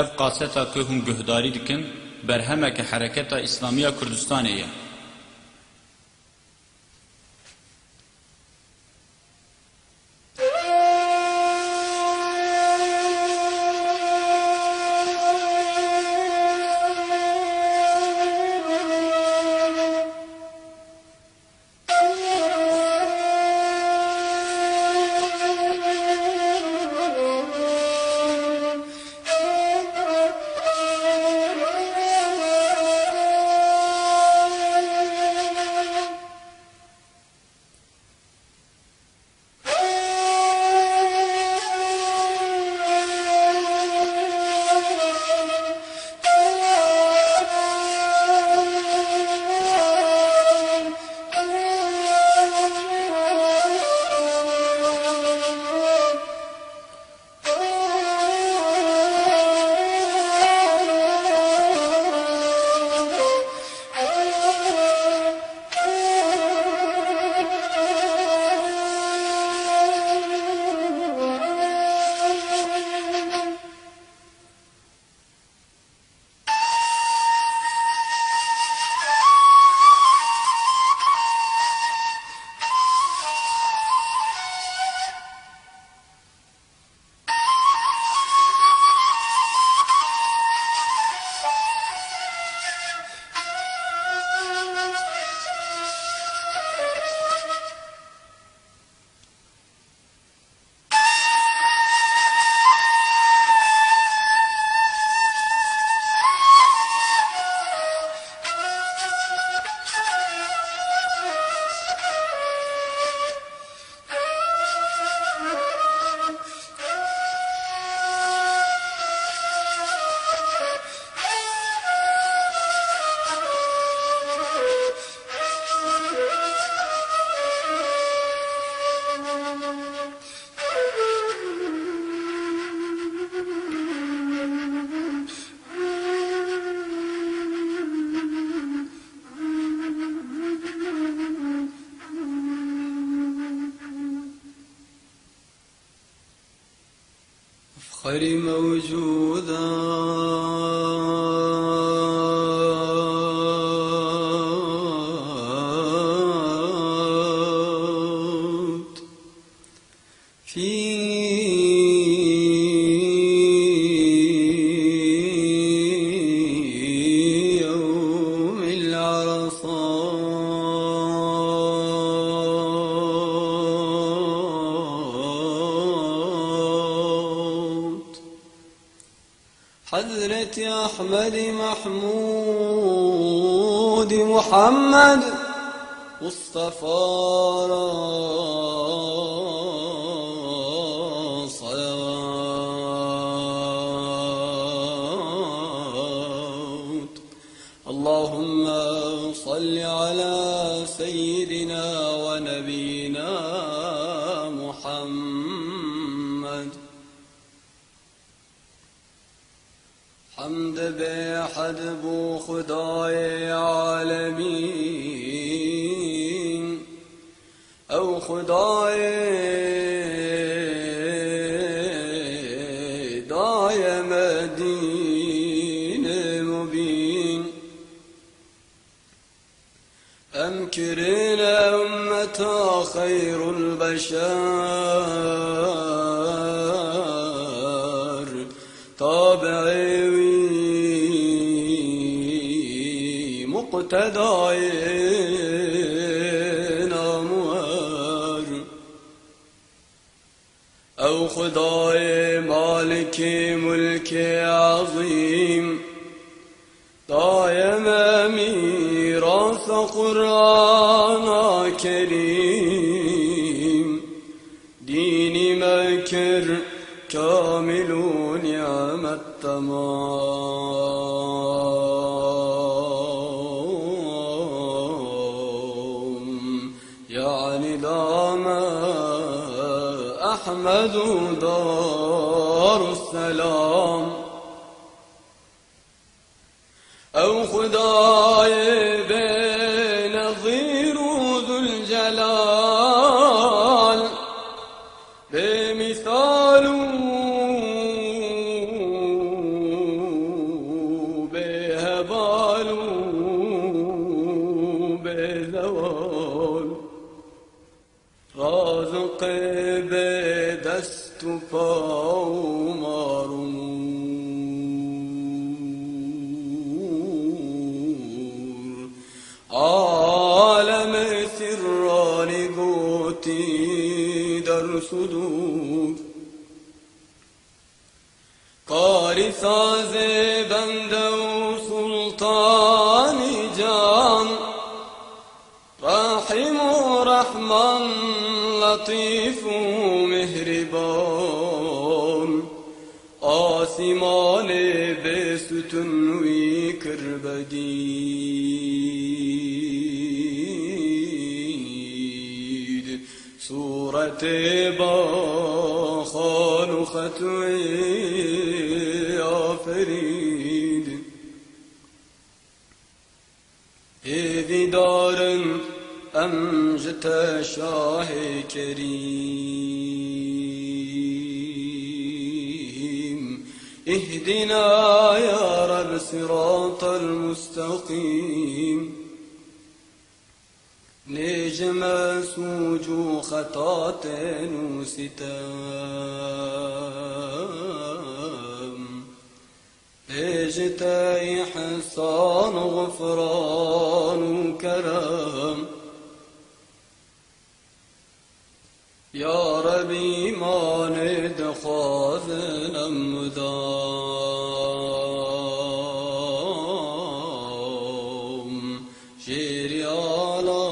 ev qaseta ki hûn guhdarî dikin berhemeke Hereketa İslamiya Kurdistanê ye. خير موجودات في يوم العرصات حضرة أحمد محمود محمد مصطفى صلوات اللهم صل على سيدنا ونبينا محمد حمد بحد بو خدای عالمین او خدای دایم دین مبین امکرین امتا خیر البشر تابعی مقتدای نامور او خدای مالک ملک عظیم دایم میراث قرآن کریم دینی مکر كامل نعمت تمام يعني دام أحمد دار السلام او خدای بنظیر ذو الجلال بمثال به دست و پا و مارمور عالم سرانی گوتی در صدور کاری ساز بنده و سلطانی جان رحیم و رحمان لطیف و مهربان آسمان به ستنوی کربدید صورت با خال و خطوی آفرید ایدی دارن امجد شاه کریم اهدنا يا رب صراط المستقيم نجم سوجو خطات وستام اجتاي حصان غفران وكرم يا ربي ما ندخاذنا مدام شيري على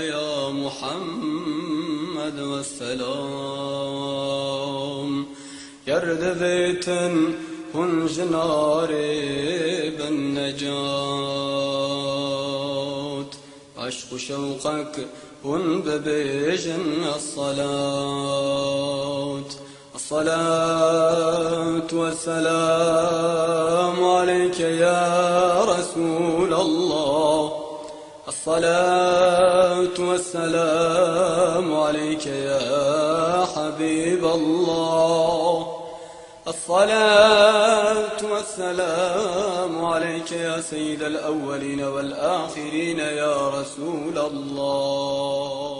يا محمد والسلام يرد ذيتن هنج نار بالنجاة عشق شوقك هن ببيجن الصلاة والسلام عليك يا رسول الله الصلاة والسلام عليك يا حبيب الله الصلاة والسلام عليك يا سيد الأولين والآخرين يا رسول الله